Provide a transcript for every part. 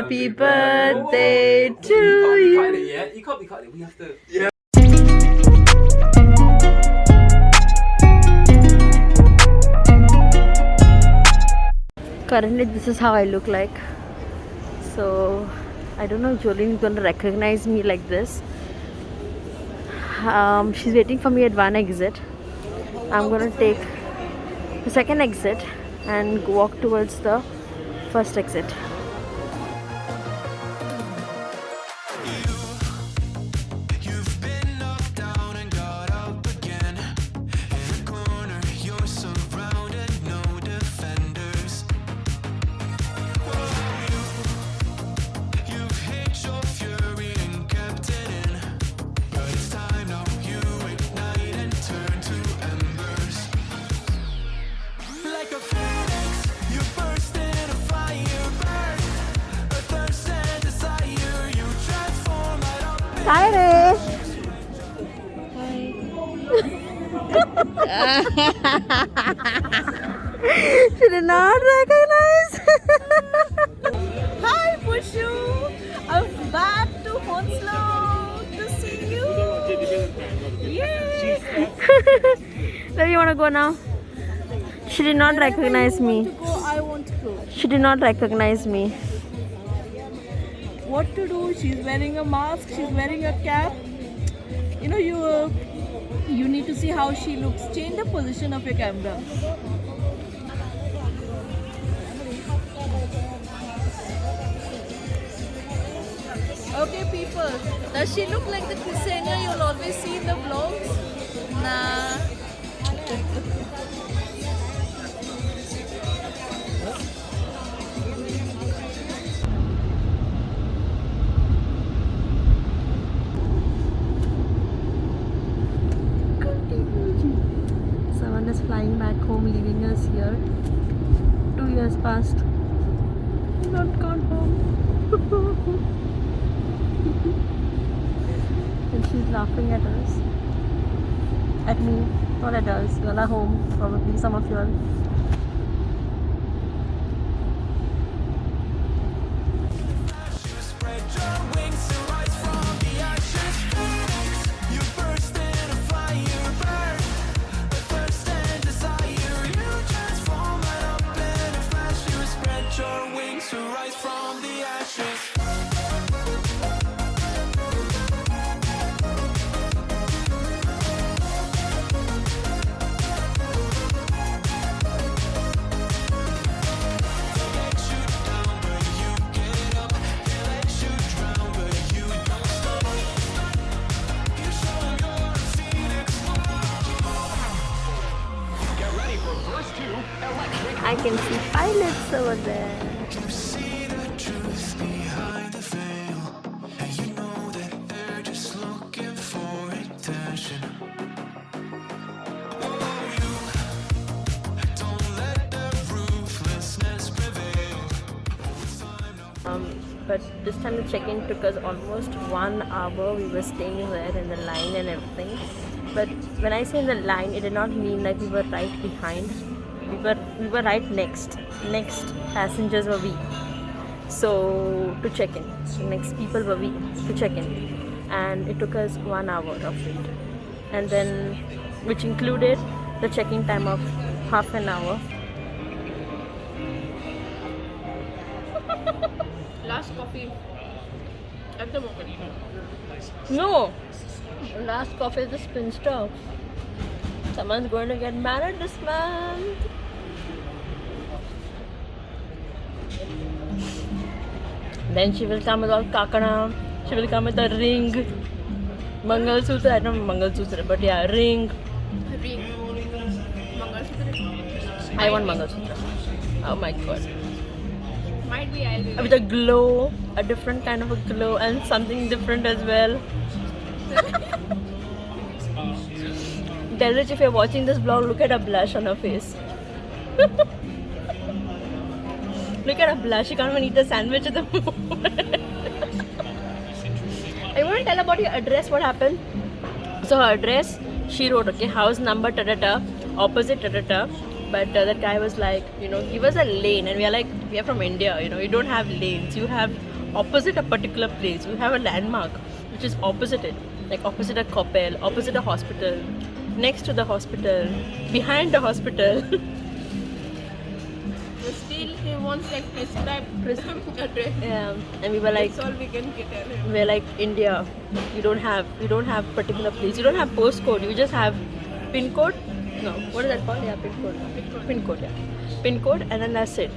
Happy birthday to you. You can't be cutting it. We have to. Yeah. Currently, this is how I look like. So, I don't know if Jolene is going to recognize me like this. She's waiting for me at one exit. I'm going to take the second exit and walk towards the first exit. Hi, Rish. She did not recognize. Hi, Pushu! I'm back to Honslow to see you! Yay! Where do you want to go now? She did not recognize me. I want to go. She did not recognize me. What to do? She's wearing a mask, she's wearing a cap. You know, you need to see how she looks. Change the position of your camera. Okay, people. Does she look like the Ksenia you'll always see in the vlogs? Nah. Someone is flying back home, leaving us here. 2 years passed. Not gone home. And she's laughing at us. At me. Not at us. You all are home. Probably some of you all. I can see pilots over there. But this time the check-in took us almost 1 hour. We were staying there in the line and everything. But when I say in the line, it did not mean like we were right behind. We were right next passengers were we, so to check in. So next people were we to check in, and it took us 1 hour of it, and then which included the check-in time of half an hour. Last coffee at the moment. No, last coffee is the spinster. Someone's going to get married this month. Then she will come with all kakana. She will come with a ring. Mangal Sutra. I don't know Mangal Sutra, but yeah, ring. Ring. Mangalsutra. I want Mangal Sutra. Oh my god. Might be I'll be. With a glow, a different kind of a glow, and something different as well. Delrich, if you're watching this vlog, look at her blush on her face. Look at her blush. She can't even eat the sandwich at the moment. I want to tell about your address. What happened? So her address, she wrote, okay, house number ta-ta-ta, opposite ta-ta-ta. But that guy was like, give us a lane. And we are like, we are from India, you don't have lanes. You have opposite a particular place. You have a landmark which is opposite it, like opposite a Coppel, opposite a hospital, next to the hospital, behind the hospital. But still, he wants like prescribed address. Yeah, and we were like, That's all we can tell him. we're like, India, you don't have particular place. You don't have postcode. You just have pin code. No, what is that called? Yeah, pin code. Pin code. Yeah, pin code, and then that's it.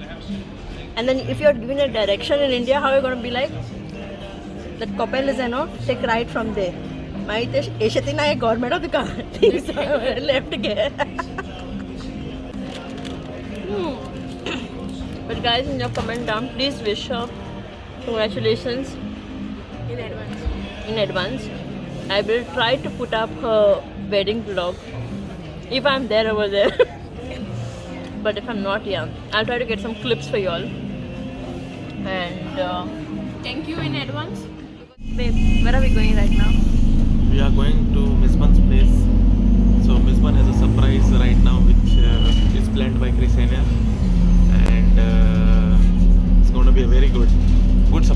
And then if you're giving a direction in India, how are you going to be like? That Coppel is, take right from there. My Eshatina government of the car. Left again. But guys, in your comment down, please wish her congratulations In advance. in advance. I will try to put up her wedding vlog if I'm there over there. But if I'm not, yeah, I'll try to get some clips for y'all. And Thank you in advance. babe, where are we going right now? We are going to Miss Bun's place. So Miss Bun has a surprise right now, which is planned by Chrisania, and it's going to be a very good.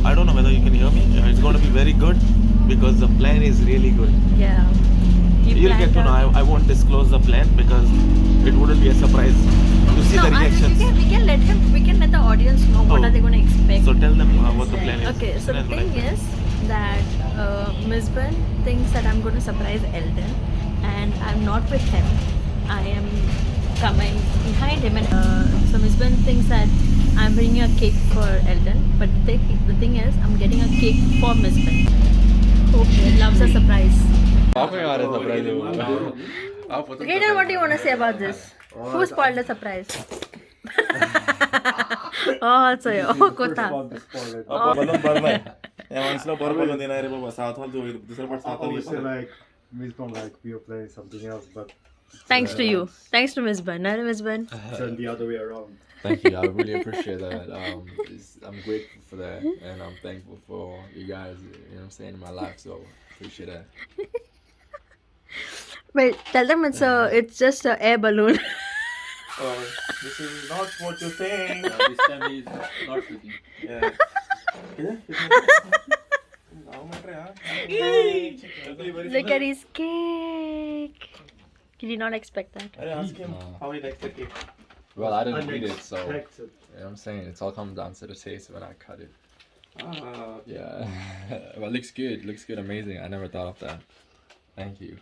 I don't know whether you can hear me. It's going to be very good because the plan is really good. Yeah. You'll get to know. I won't disclose the plan because it wouldn't be a surprise. You see the reactions. we can let the audience know what are they going to expect. So tell them what the plan is. Okay, so the thing is that Miss Bun thinks that I'm going to surprise Eldon, and I'm not with him. I am coming behind him, and so Miss Bun thinks that I'm bringing a cake for Eldon, but the thing is, I'm getting a cake for Miss Bun. Okay, loves a surprise. Okay, then what do you want to say about this? Who spoiled the surprise? Oh, so oh, Kota. Obviously, like Miss Bond, like we were playing something else, but Thanks to you. Thanks to Miss Bun. Miss Bun. turned the other way around. Thank you. I really appreciate that. I'm grateful for that, and I'm thankful for you guys. You know what I'm saying, in my life. So appreciate that. Wait, tell them it's just an air balloon. This is not what you're saying. This time he's not shooting. Yeah. Look at his cake. Did you not expect that? Ask him how he likes the cake. Well, I didn't eat it, so you know Unexpected. what I'm saying. It's all comes down to the taste when I cut it. Ah, Yeah. Well, it looks good. Looks good. Amazing. I never thought of that. Thank you.